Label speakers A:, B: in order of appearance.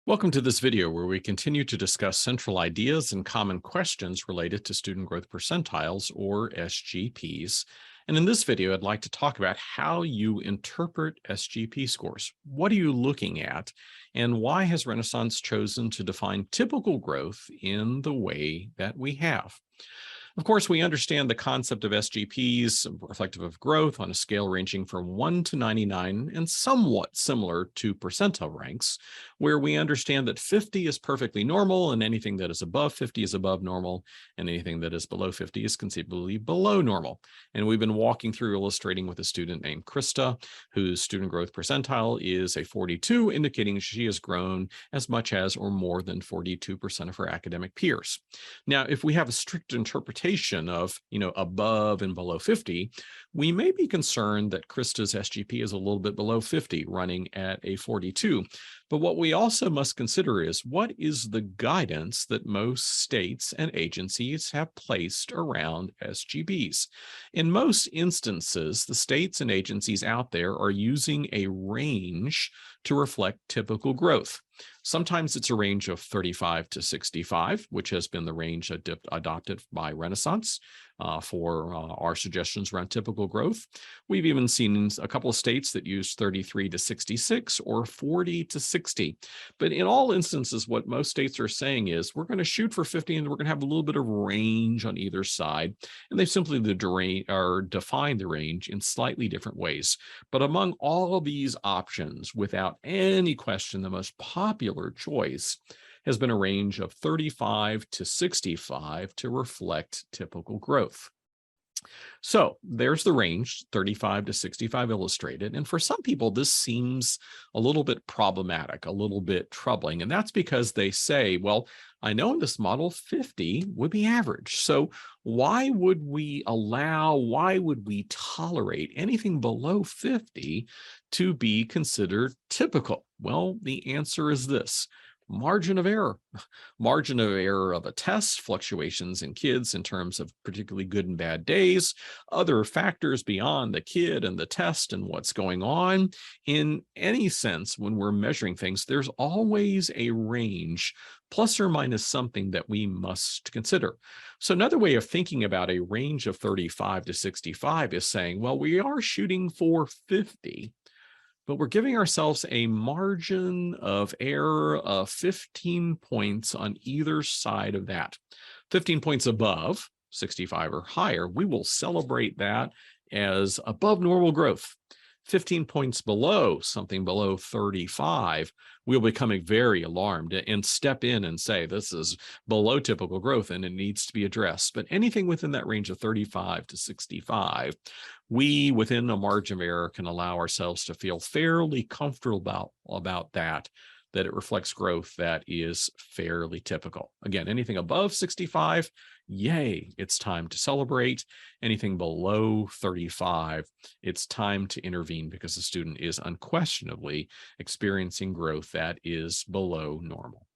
A: Welcome to this video where we continue to discuss central ideas and common questions related to student growth percentiles, or SGPs. And in this video, I'd like to talk about how you interpret SGP scores. What are you looking at? And why has Renaissance chosen to define typical growth in the way that we have? Of course, we understand the concept of SGPs, reflective of growth, on a scale ranging from 1 to 99 and somewhat similar to percentile ranks, where we understand that 50 is perfectly normal and anything that is above 50 is above normal, and anything that is below 50 is conceivably below normal. And we've been walking through illustrating with a student named Krista, whose student growth percentile is a 42, indicating she has grown as much as or more than 42% of her academic peers. Now, if we have a strict interpretation of, above and below 50, we may be concerned that Krista's SGP is a little bit below 50, running at a 42. But what we also must consider is, what is the guidance that most states and agencies have placed around SGPs? In most instances, the states and agencies out there are using a range to reflect typical growth. Sometimes it's a range of 35 to 65, which has been the range adopted by Renaissance for our suggestions around typical growth. We've even seen a couple of states that use 33 to 66 or 40 to 60. But in all instances, what most states are saying is, we're going to shoot for 50 and we're going to have a little bit of range on either side. And they've simply defined the range in slightly different ways. But among all of these options, without any question, the most popular choice has been a range of 35 to 65 to reflect typical growth. So there's the range, 35 to 65 illustrated. And for some people, this seems a little bit problematic, a little bit troubling. And that's because they say, well, I know in this model 50 would be average. So why would we tolerate anything below 50 to be considered typical? Well, the answer is this: margin of error. Margin of error of a test, fluctuations in kids in terms of particularly good and bad days, other factors beyond the kid and the test and what's going on. In any sense, when we're measuring things, there's always a range, plus or minus something, that we must consider. So another way of thinking about a range of 35 to 65 is saying, well, we are shooting for 50, but we're giving ourselves a margin of error of 15 points on either side of that. 15 points above 65 or higher, we will celebrate that as above normal growth. 15 points below, something below 35, we'll become very alarmed and step in and say, this is below typical growth and it needs to be addressed. But anything within that range of 35 to 65, we, within a margin of error, can allow ourselves to feel fairly comfortable about that it reflects growth that is fairly typical. Again, anything above 65, yay, it's time to celebrate. Anything below 35, it's time to intervene because the student is unquestionably experiencing growth that is below normal.